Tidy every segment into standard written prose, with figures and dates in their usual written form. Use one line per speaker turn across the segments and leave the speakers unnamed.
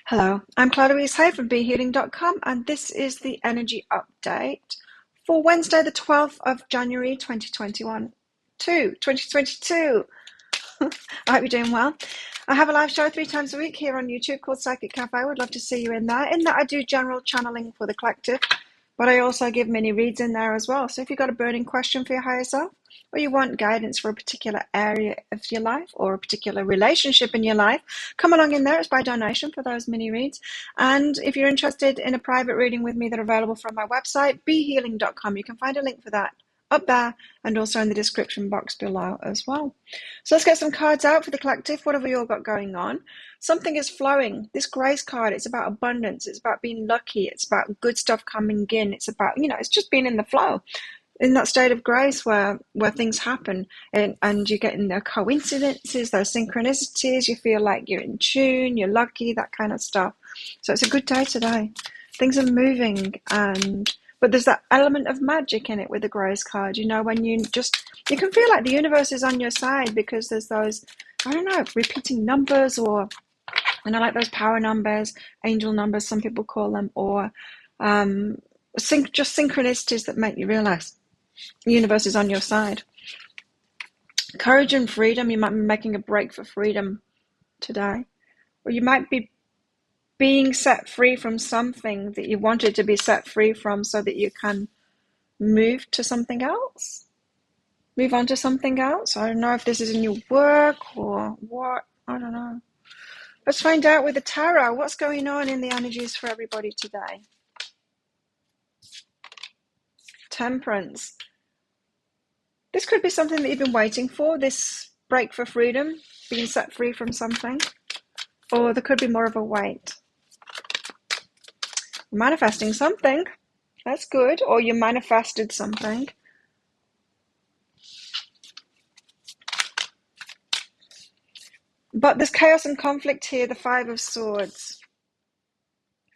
Hello, I'm Claudia Hay from BeHealing.com, and this is the energy update for Wednesday, the 12th of January 2022. I hope you're doing well. I have a live show 3 times a week here on YouTube called Psychic Cafe. I would love to see you in there. In that, I do general channeling for the collective, but I also give mini reads in there as well. So if you've got a burning question for your higher self, or you want guidance for a particular area of your life or a particular relationship in your life, come along in there. It's by donation for those mini reads. And if you're interested in a private reading with me, they're available from my website, behealing.com. You can find a link for that up there and also in the description box below as well. So let's get some cards out for the collective. What have we all got going on? Something is flowing. This grace card, it's about abundance. It's about being lucky. It's about good stuff coming in. It's about, it's just being in the flow, in that state of grace where things happen, and you get in the coincidences, those synchronicities. You feel like you're in tune, you're lucky, that kind of stuff. So it's a good day today. Things are moving, but there's that element of magic in it with the grace card. When you can feel like the universe is on your side, because there's those, I don't know, repeating numbers, or like those power numbers, angel numbers, some people call them, or just synchronicities that make you realize the universe is on your side. Courage and freedom. You might be making a break for freedom today, or you might be being set free from something that you wanted to be set free from, so that you can move to something else, move on to something else. I don't know if this is in your work or what. I don't know. Let's find out with the tarot what's going on in the energies for everybody today. Temperance. This could be something that you've been waiting for, this break for freedom, being set free from something. Or there could be more of a wait. Manifesting something. That's good. Or you manifested something. But there's chaos and conflict here, the Five of Swords.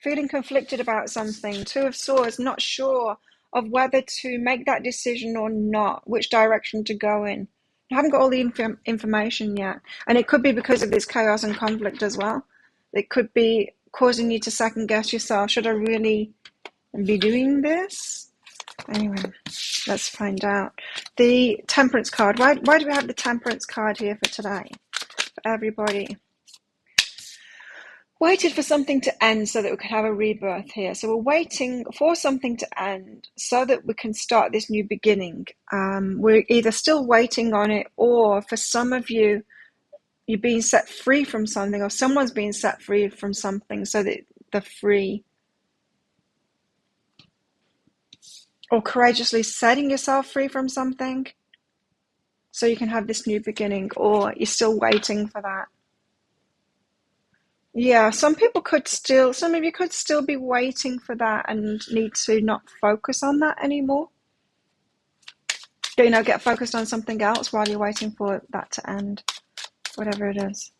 Feeling conflicted about something. Two of Swords, not sure of whether to make that decision or not, which direction to go in. I haven't got all the information yet. And it could be because of this chaos and conflict as well. It could be causing you to second guess yourself. Should I really be doing this? Anyway, let's find out. The Temperance card. Why do we have the Temperance card here for today? For everybody. Waited for something to end so that we could have a rebirth here. So we're waiting for something to end so that we can start this new beginning. We're either still waiting on it, or for some of you, you're being set free from something, or someone's being set free from something so that they're free. Or courageously setting yourself free from something so you can have this new beginning, or you're still waiting for that. Yeah, some of you could still be waiting for that and need to not focus on that anymore. Get focused on something else while you're waiting for that to end, whatever it is.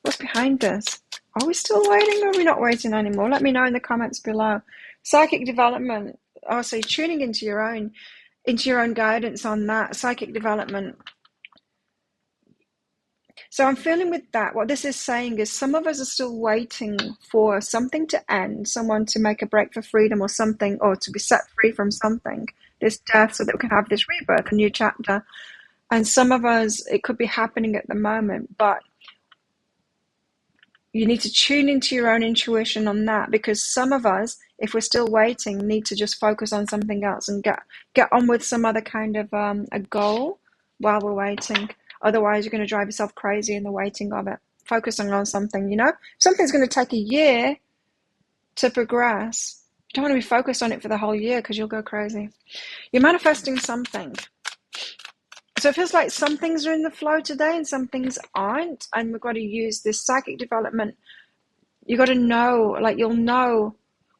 What's behind this? Are we still waiting, or are we not waiting anymore? Let me know in the comments below. Psychic development. Oh, so you're tuning into your own guidance on that. Psychic development. So I'm feeling with that, what this is saying is some of us are still waiting for something to end, someone to make a break for freedom or something, or to be set free from something, this death, so that we can have this rebirth, a new chapter. And some of us, it could be happening at the moment, but you need to tune into your own intuition on that, because some of us, if we're still waiting, need to just focus on something else and get on with some other kind of a goal while we're waiting. Otherwise, you're going to drive yourself crazy in the waiting of it. Focusing on something, Something's going to take a year to progress. You don't want to be focused on it for the whole year, because you'll go crazy. You're manifesting something. So it feels like some things are in the flow today and some things aren't. And we've got to use this psychic development. You've got to know, you'll know.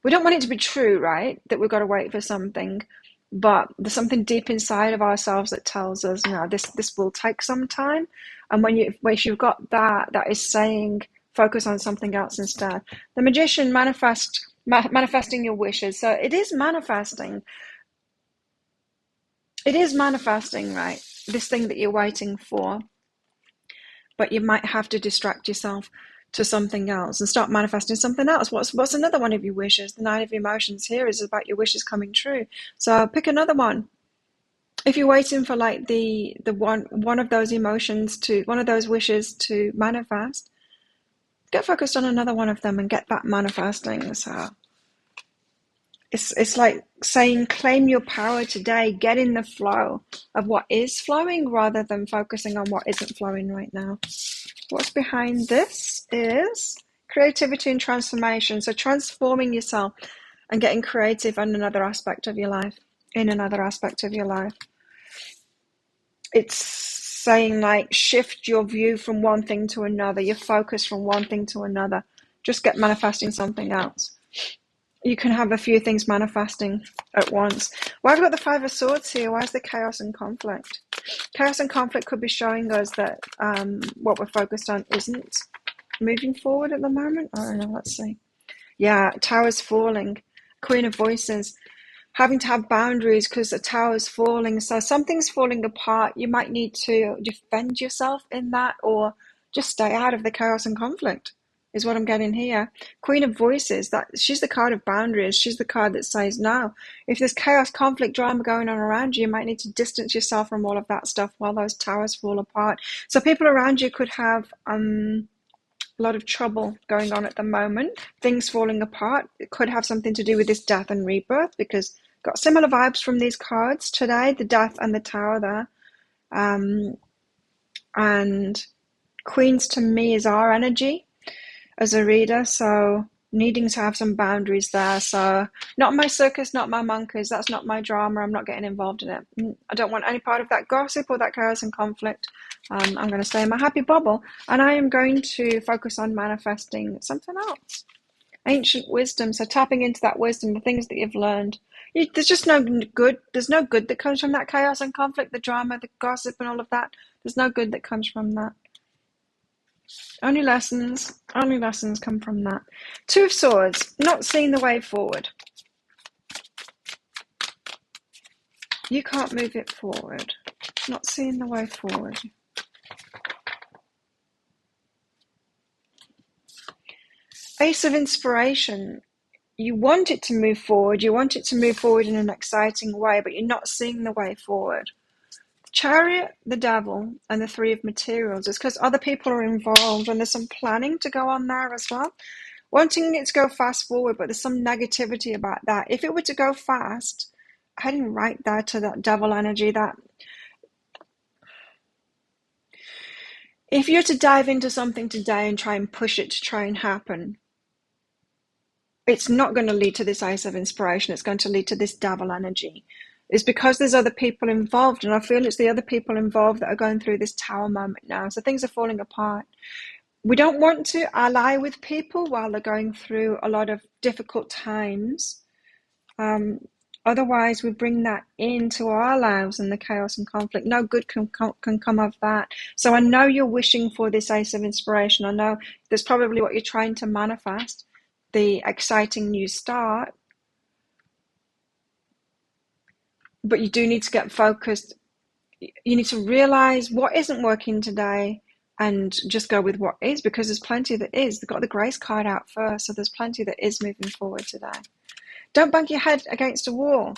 We don't want it to be true, right? That we've got to wait for something. But there's something deep inside of ourselves that tells us, this will take some time. And when you've got that is saying, focus on something else instead. The Magician, manifesting your wishes. So it is manifesting. It is manifesting, right? This thing that you're waiting for. But you might have to distract yourself. to something else and start manifesting something else. What's another one of your wishes? The Nine of Emotions here is about your wishes coming true. So pick another one. If you're waiting for like the one of those emotions to one of those wishes to manifest, get focused on another one of them and get that manifesting. So it's like saying claim your power today, get in the flow of what is flowing rather than focusing on what isn't flowing right now. What's behind this is creativity and transformation. So transforming yourself and getting creative in another aspect of your life. It's saying like shift your view from one thing to another, your focus from one thing to another. Just get manifesting something else. You can have a few things manifesting at once. Well, I've got the Five of Swords here. Why is the chaos and conflict? Chaos and conflict could be showing us that what we're focused on isn't moving forward at the moment. I don't know, let's see. Yeah, tower's falling. Queen of Voices. Having to have boundaries because the tower's falling. So something's falling apart. You might need to defend yourself in that or just stay out of the chaos and conflict is what I'm getting here. Queen of Voices, that she's the card of boundaries. She's the card that says no. If there's chaos, conflict, drama going on around you, you might need to distance yourself from all of that stuff while those towers fall apart. So people around you could have a lot of trouble going on at the moment, things falling apart. It could have something to do with this death and rebirth because got similar vibes from these cards today, the death and the tower there. And Queens to me is our energy as a reader, so needing to have some boundaries there. So not my circus, not my monkeys, that's not my drama, I'm not getting involved in it. I don't want any part of that gossip or that chaos and conflict. I'm going to stay in my happy bubble and I am going to focus on manifesting something else. Ancient wisdom, so tapping into that wisdom, the things that you've learned. There's just no good, there's no good that comes from that chaos and conflict, the drama, the gossip and all of that. There's no good that comes from that. Only lessons come from that. Two of Swords, not seeing the way forward. You can't move it forward. Not seeing the way forward. Ace of Inspiration. You want it to move forward. You want it to move forward in an exciting way, but you're not seeing the way forward. Chariot, the Devil, and the Three of Materials is because other people are involved and there's some planning to go on there as well. Wanting it to go fast forward, but there's some negativity about that. If it were to go fast, heading right there to that devil energy, that if you're to dive into something today and try and push it to try and happen, it's not going to lead to this Ace of Inspiration. It's going to lead to this devil energy. It's because there's other people involved, and I feel it's the other people involved that are going through this tower moment now. So things are falling apart. We don't want to ally with people while they're going through a lot of difficult times. Otherwise, we bring that into our lives and the chaos and conflict. No good can come of that. So I know you're wishing for this Ace of Inspiration. I know there's probably what you're trying to manifest, the exciting new start. But you do need to get focused. You need to realize what isn't working today and just go with what is, because there's plenty that is. They've got the Grace card out first, so there's plenty that is moving forward today. Don't bang your head against a wall.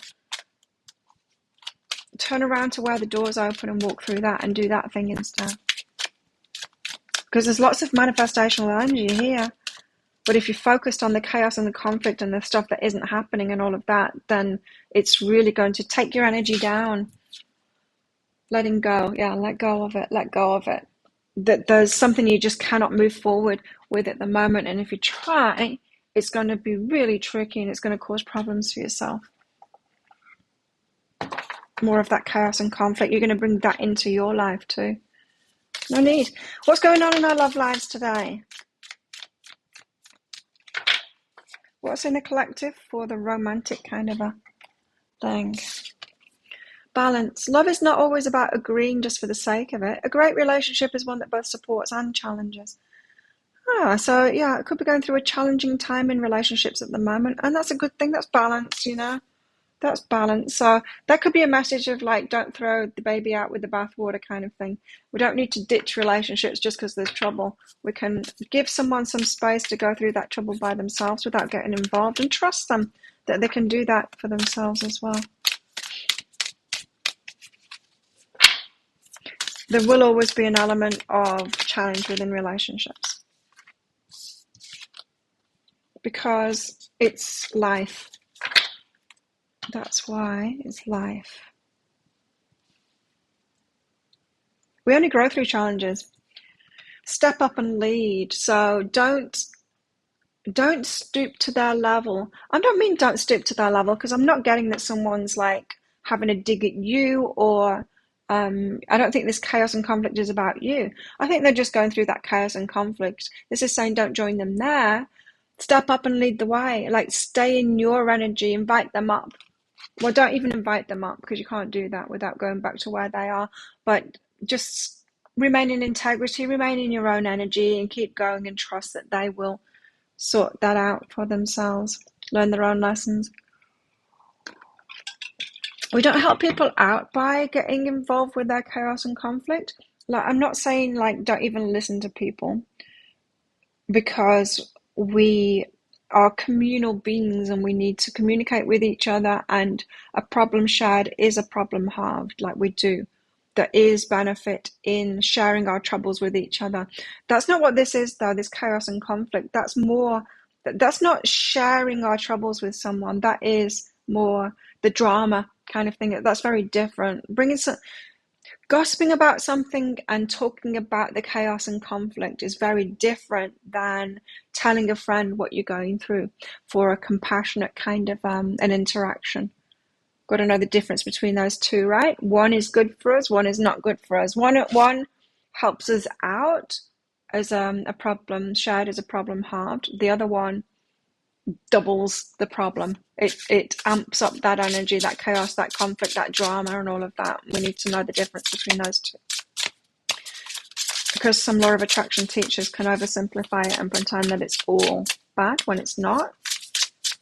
Turn around to where the door's open and walk through that and do that thing instead. Because there's lots of manifestational energy here. But if you're focused on the chaos and the conflict and the stuff that isn't happening and all of that, then it's really going to take your energy down. Letting go. Yeah, let go of it. Let go of it. That there's something you just cannot move forward with at the moment. And if you try, it's going to be really tricky and it's going to cause problems for yourself. More of that chaos and conflict. You're going to bring that into your life too. No need. What's going on in our love lives today? What's in the collective for the romantic kind of a thing? Balance. Love is not always about agreeing just for the sake of it. A great relationship is one that both supports and challenges. So yeah, it could be going through a challenging time in relationships at the moment, and that's a good thing. That's balance, you know. That's balance. So that could be a message of like, don't throw the baby out with the bathwater kind of thing. We don't need to ditch relationships just because there's trouble. We can give someone some space to go through that trouble by themselves without getting involved, and trust them that they can do that for themselves as well. There will always be an element of challenge within relationships because it's life. That's why it's life. We only grow through challenges. Step up and lead. So don't stoop to their level. I don't mean don't stoop to their level, because I'm not getting that someone's like having a dig at you, or I don't think this chaos and conflict is about you. I think they're just going through that chaos and conflict. This is saying don't join them there. Step up and lead the way. Like, stay in your energy, invite them up. Well, don't even invite them up, because you can't do that without going back to where they are. But just remain in integrity, remain in your own energy, and keep going, and trust that they will sort that out for themselves, learn their own lessons. We don't help people out by getting involved with their chaos and conflict. Like, I'm not saying like don't even listen to people, because we are communal beings and we need to communicate with each other, and a problem shared is a problem halved, like we do. There is benefit in sharing our troubles with each other. That's not what this is, though, this chaos and conflict. That's not sharing our troubles with someone. That is more the drama kind of thing. That's very different. Gossiping about something and talking about the chaos and conflict is very different than telling a friend what you're going through for a compassionate kind of an interaction. Got to know the difference between those two, right? One is good for us, one is not good for us. One helps us out as a problem shared, as a problem halved. The other one doubles the problem. It amps up that energy, that chaos, that conflict, that drama, and all of that. We need to know the difference between those two, because some law of attraction teachers can oversimplify it and pretend that it's all bad when it's not.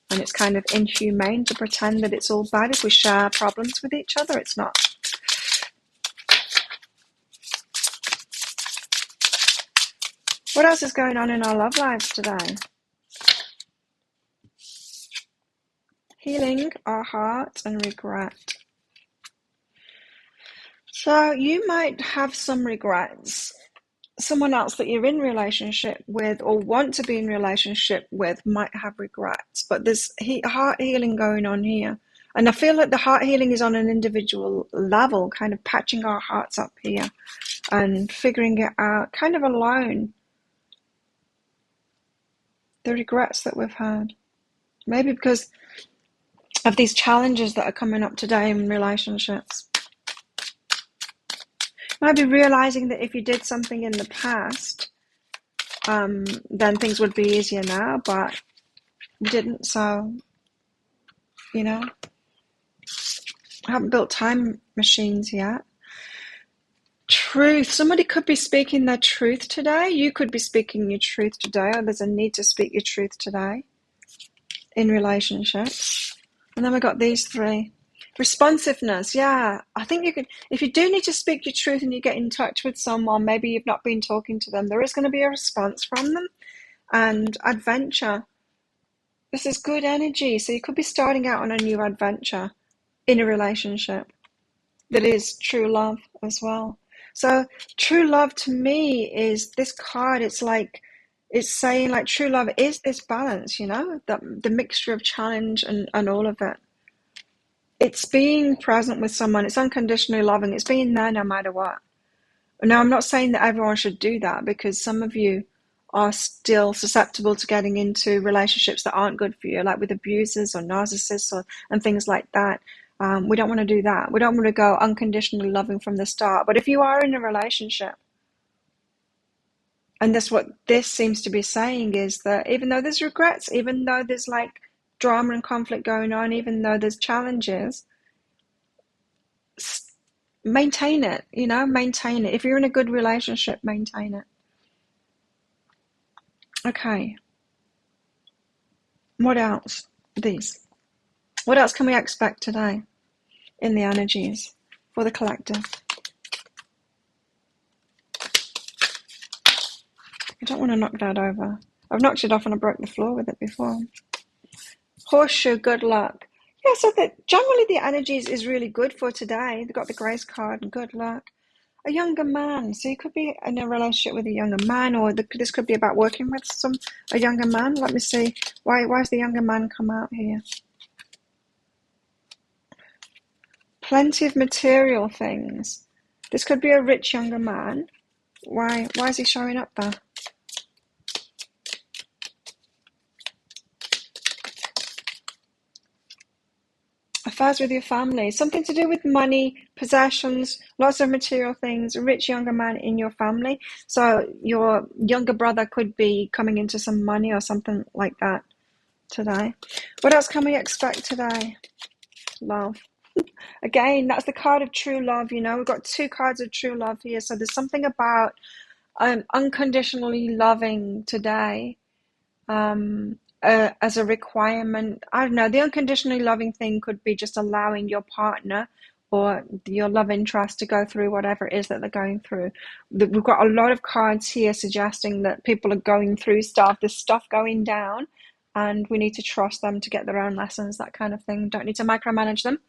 And it's kind of inhumane to pretend that it's all bad if we share problems with each other. It's not. What else is going on in our love lives today? Healing our heart and regret. So you might have some regrets. Someone else that you're in relationship with or want to be in relationship with might have regrets, but there's heart healing going on here. And I feel like the heart healing is on an individual level, kind of patching our hearts up here and figuring it out kind of alone. The regrets that we've had. Maybe because of these challenges that are coming up today in relationships. Maybe realizing that if you did something in the past, then things would be easier now, but you didn't, so, I haven't built time machines yet. Truth. Somebody could be speaking their truth today. You could be speaking your truth today, or there's a need to speak your truth today in relationships. And then we got these three. Responsiveness. Yeah, I think you could, if you do need to speak your truth and you get in touch with someone, maybe you've not been talking to them, there is going to be a response from them. And adventure. This is good energy. So you could be starting out on a new adventure in a relationship that is true love as well. So true love to me is this card. It's like, it's saying like true love is this balance, the mixture of challenge and all of it. It's being present with someone. It's unconditionally loving. It's being there no matter what. Now, I'm not saying that everyone should do that, because some of you are still susceptible to getting into relationships that aren't good for you, like with abusers or narcissists and things like that. We don't want to do that. We don't want to go unconditionally loving from the start. But if you are in a relationship, and that's what this seems to be saying, is that even though there's regrets, even though there's like drama and conflict going on, even though there's challenges, maintain it, maintain it. If you're in a good relationship, maintain it. Okay. What else? These. What else can we expect today in the energies for the collective? I don't want to knock that over. I've knocked it off and I broke the floor with it before. Horseshoe, good luck. Yeah, so that generally the energies is really good for today. They've got the grace card and good luck. A younger man, so you could be in a relationship with a younger man, or this could be about working with a younger man. Let me see. Why has the younger man come out here? Plenty of material things. This could be a rich younger man. Why is he showing up there? Affairs with your family, something to do with money, possessions, lots of material things, a rich younger man in your family. So your younger brother could be coming into some money or something like that today. What else can we expect today? Love. Again, that's the card of true love. We've got 2 cards of true love here. So there's something about unconditionally loving today. As a requirement. I don't know, the unconditionally loving thing could be just allowing your partner or your love interest to go through whatever it is that they're going through. We've got a lot of cards here suggesting that people are going through stuff, there's stuff going down, and we need to trust them to get their own lessons, that kind of thing. Don't need to micromanage them.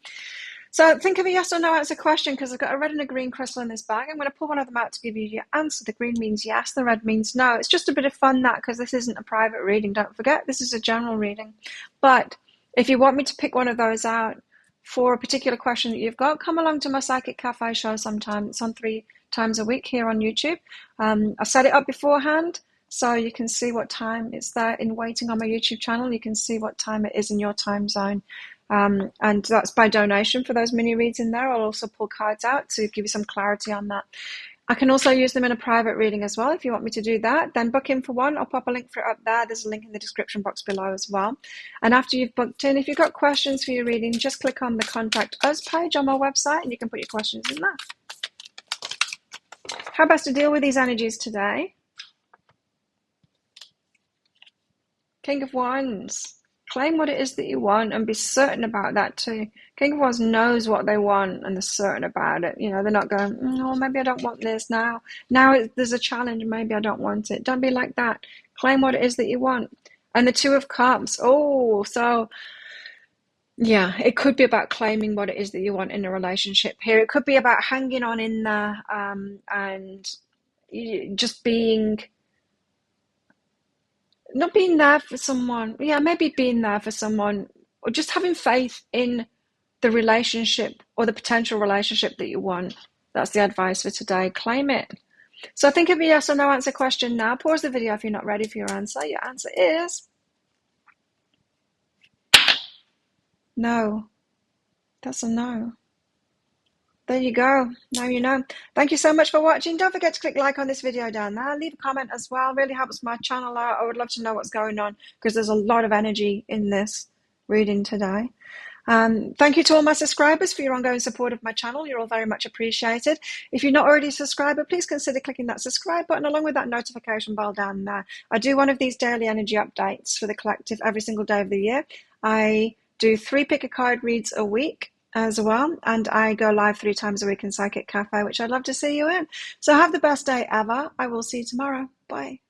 So think of a yes or no answer question, because I've got a red and a green crystal in this bag. I'm going to pull one of them out to give you your answer. The green means yes, the red means no. It's just a bit of fun, that, because this isn't a private reading. Don't forget, this is a general reading. But if you want me to pick one of those out for a particular question that you've got, come along to my Psychic Cafe show sometime. It's on 3 times a week here on YouTube. I set it up beforehand, so you can see what time it's there in waiting on my YouTube channel. You can see what time it is in your time zone. And that's by donation for those mini reads in there. I'll also pull cards out to give you some clarity on that. I can also use them in a private reading as well. If you want me to do that, then book in for one. I'll pop a link for it up there. There's a link in the description box below as well. And after you've booked in, if you've got questions for your reading, just click on the Contact Us page on my website and you can put your questions in there. How best to deal with these energies today? King of Wands. Claim what it is that you want and be certain about that too. King of Wands knows what they want and they're certain about it. They're not going, oh, maybe I don't want this now. Now there's a challenge, maybe I don't want it. Don't be like that. Claim what it is that you want. And the 2 of Cups. Oh, so yeah, it could be about claiming what it is that you want in a relationship here. It could be about hanging on in there and just not being there for someone. Yeah, maybe being there for someone, or just having faith in the relationship or the potential relationship that you want. That's the advice for today. Claim it. So think of a yes or no answer question now. Pause the video if you're not ready for your answer. Your answer is no. That's a no. There you go. Now you know. Thank you so much for watching. Don't forget to click like on this video down there. Leave a comment as well. Really helps my channel out. I would love to know what's going on, because there's a lot of energy in this reading today. Thank you to all my subscribers for your ongoing support of my channel. You're all very much appreciated. If you're not already a subscriber, please consider clicking that subscribe button along with that notification bell down there. I do one of these daily energy updates for the collective every single day of the year. I do 3 pick a card reads a week as well, and I go live 3 times a week in Psychic Cafe, which I'd love to see you in. So have the best day ever. I will see you tomorrow. Bye.